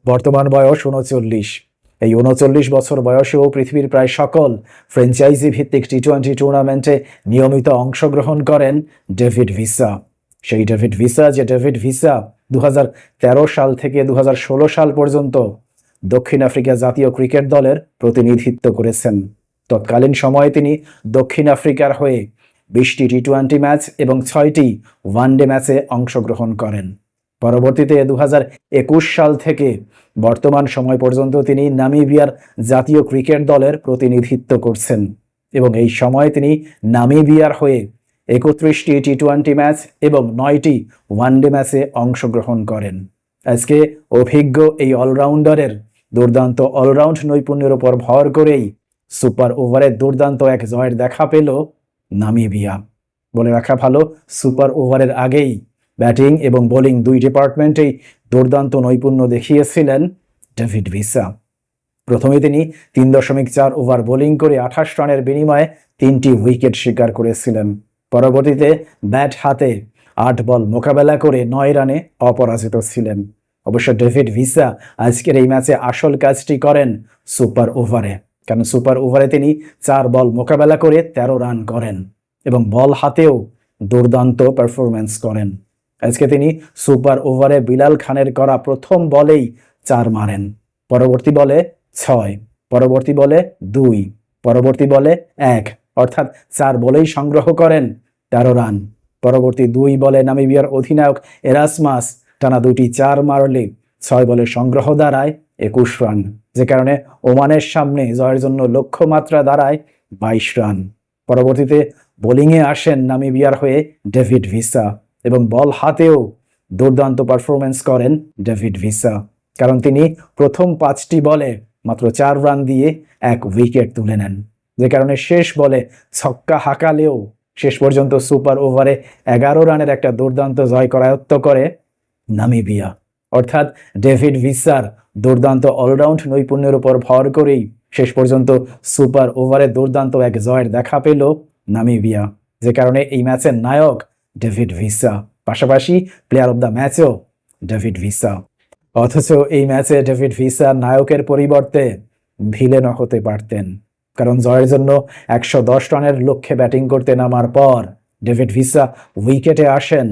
বর্তমান বয়স ৩৯। এই ৩৯ বছর বয়সেও পৃথিবীর প্রায় সকল ফ্র্যাঞ্চাইজি ভিত্তিক টি-20 টুর্নামেন্টে নিয়মিত অংশগ্রহণ করেন ডেভিড ভিসা। সেই ডেভিড ভিসা ২০১৩ সাল থেকে ২০১৬ সাল পর্যন্ত দক্ষিণ আফ্রিকা জাতীয় ক্রিকেট দলের প্রতিনিধিত্ব করেছেন। তৎকালীন সময়ে তিনি দক্ষিণ আফ্রিকার হয়ে ২০টি টি-20 ম্যাচ এবং ৬টি ওয়ানডে ম্যাচে অংশগ্রহণ করেন। পরবর্তীতে ২০২১ সাল থেকে বর্তমান সময় পর্যন্ত তিনি নামিবিয়ার জাতীয় ক্রিকেট দলের প্রতিনিধিত্ব করছেন এবং এই সময়ে তিনি নামিবিয়ার হয়ে ৩১টি টি-20 ম্যাচ এবং ৯টি ওয়ানডে ম্যাচে অংশগ্রহণ করেন। আজকে অভিজ্ঞ এই অলরাউন্ডারের দুর্দান্ত অলরাউন্ড নৈপুণ্যের উপর ভর করেই সুপার ওভারে দুর্দান্ত এক জয়ের দেখা পেল নামিবিয়া। বলে রাখা ভালো, সুপার ওভারের আগেই ব্যাটিং এবং বোলিং দুই ডিপার্টমেন্টেই দুর্দান্ত নৈপুণ্য দেখিয়েছিলেন ডেভিড ভিসা। প্রথমে তিনি ৩.৪ ওভার বোলিং করে ২৮ রানের বিনিময়ে ৩টি উইকেট শিকার করেছিলেন। পরবর্তীতে ব্যাট হাতে ৮ বল মোকাবেলা করে ৯ রানে অপরাজিত ছিলেন। অবশ্য ডেভিড ভিসা আজকের এই ম্যাচে আসল কাজটি করেন সুপার ওভারে, কারণ সুপার ওভারে তিনি ৪ বল মোকাবেলা করে ১৩ রান করেন এবং বল হাতেও দুর্দান্ত পারফরম্যান্স করেন। আজকে তিনি সুপার ওভারে বিলাল খানের করা প্রথম বলেই ৪ মারেন, পরবর্তী বলে ৬, পরবর্তী বলে ২, পরবর্তী বলে ১, অর্থাৎ ৪ বলেই সংগ্রহ করেন ১৩ রান। পরবর্তী ২ বলে নামিবিয়ার অধিনায়ক এরাসমাস টানা ২টি ৪ মারলে ৬ বলে সংগ্রহ দাঁড়ায় ২১ রান, যে কারণে ওমানের সামনে জয়ের জন্য লক্ষ্যমাত্রা দাঁড়ায় ২২ রান। পরবর্তীতে বোলিংয়ে আসেন নামিবিয়ার হয়ে ডেভিড ভিসা এবং বল হাতেও দুর্দান্ত পারফরমেন্স করেন ডেভিড ভিসা, কারণ তিনি প্রথম ৫টি বলে মাত্র ৪ রান দিয়ে ১ উইকেট তুলে নেন, যে কারণে শেষ বলে ছক্কা হাঁকালেও শেষ পর্যন্ত সুপার ওভারে ১১ রানের একটা দুর্দান্ত জয় করায়ত্ত করে নামিবিয়া। অর্থাৎ ডেভিড ভিসার দুর্দান্ত অলরাউন্ড নৈপুণ্যের উপর ভর করেই শেষ পর্যন্ত সুপার ওভারে দুর্দান্ত এক জয়ের দেখা পেল নামিবিয়া, যে কারণে এই ম্যাচের নায়ক ডেভিড ভিসা, পাশাপাশি প্লেয়ার অব দ্য ম্যাচও ডেভিড ভিসা। অথচ এই ম্যাচে ডেভিড ভিসা নায়কের পরিবর্তে ভিলেনও হতে পারতেন, কারণ জয়ের জন্য ১১০ রানের লক্ষ্যে ব্যাটিং করতে নামার পর ডেভিড ভিসা উইকেটে আসেন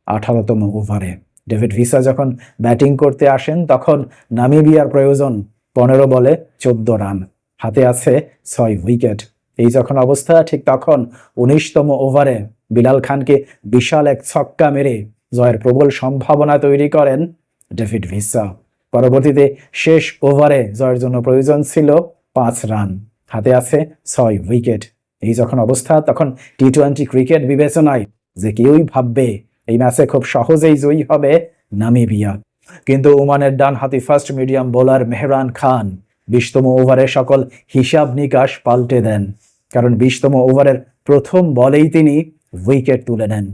১৮তম ওভারে। ডেভিড ভিসা যখন ব্যাটিং করতে আসেন তখন নামিবিয়ার প্রয়োজন ১৫ বলে ১৪ রান, হাতে আছে ৬ উইকেট। এই যখন অবস্থা, ঠিক তখন ১৯তম ওভারে বিলাল খানকে বিশাল এক ছক্কা মেরে জয়ের প্রবল সম্ভাবনা তৈরি করেন ডেভিড ভিসা। পরবর্তীতে শেষ ওভারে জয়ের জন্য প্রয়োজন ছিল ৫ রান, হাতে আছে ৬ উইকেট। এই যখন অবস্থা, তখন টি-20 ক্রিকেট বিবেচনায় যে কেউই ভাববে এই ম্যাচে খুব সহজেই জয়ী হবে নামিবিয়া, কিন্তু ওমানের ডানহাতি ফাস্ট মিডিয়াম বোলার মেহরান খান ২০তম ওভারে সকল হিসাব নিকাশ পাল্টে দেন, কারণ ২০তম ওভারের প্রথম বলেই তিনি উইকেট তুলে নেন।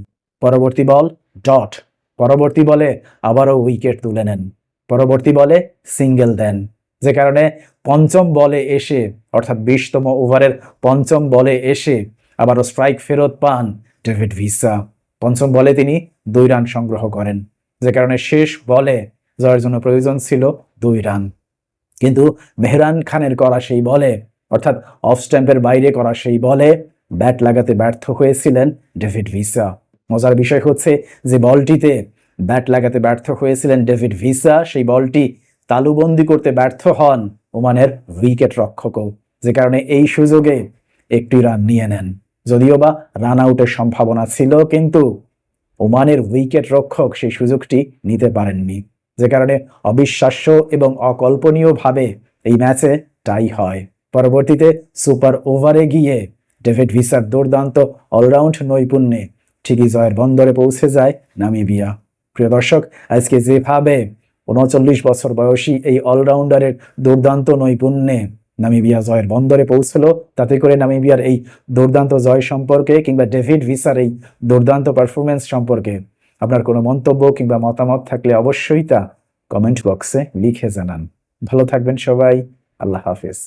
পরবর্তী বল ডট, পরবর্তী বলে আবারও উইকেট তুলে নেন, পরবর্তী বলে সিঙ্গেল দেন, যে কারণে পঞ্চম বলে এসে অর্থাৎ ২০তম ওভারের পঞ্চম বলে এসে আবারও স্ট্রাইক ফেরত পান ডেভিড ভিসা। পঞ্চম বলে তিনি ২ রান সংগ্রহ করেন, যে কারণে শেষ বলে জয়ের জন্য প্রয়োজন ছিল ২ রান। কিন্তু মেহরান খানের করা সেই বলে অর্থাৎ অফ স্ট্যাম্পের বাইরে করা সেই বলে ব্যাট লাগাতে ব্যর্থ হয়েছিলেন ডেভিড ভিসা। মজার বিষয় হচ্ছে যে বলটিতে ব্যাট লাগাতে ব্যর্থ হয়েছিলেন ডেভিড ভিসা, সেই বলটি তালুবন্দি করতে ব্যর্থ হন ওমানের উইকেট রক্ষকও, যে কারণে এই সুযোগে একটি রান নিয়ে নেন। যদিও বা রান আউটের সম্ভাবনা ছিল, কিন্তু ওমানের উইকেট রক্ষক সেই সুযোগটি নিতে পারেননি, যে কারণে অবিশ্বাস্য এবং অকল্পনীয়ভাবে এই ম্যাচে টাই হয়। পরবর্তীতে সুপার ওভারে গিয়ে ডেভিড ভিসার দুর্দান্ত অলরাউন্ড নৈপুণ্যে ঠিকই জয়ের বন্দরে পৌঁছে যায় নামিবিয়া। প্রিয় দর্শক, আজকে যেভাবে ৩৯ বছর বয়সী এই অলরাউন্ডারের দুর্দান্ত নৈপুণ্যে নামিবিয়া জয়ের বন্দরে পৌঁছলো, তাতে করে নামিবিয়ার এই দুর্দান্ত জয় সম্পর্কে কিংবা ডেভিড ভিসার এই দুর্দান্ত পারফরমেন্স সম্পর্কে আপনার কোনো মন্তব্য কিংবা মতামত থাকলে অবশ্যই তা কমেন্ট বক্সে লিখে জানান। ভালো থাকবেন সবাই, আল্লাহ হাফেজ।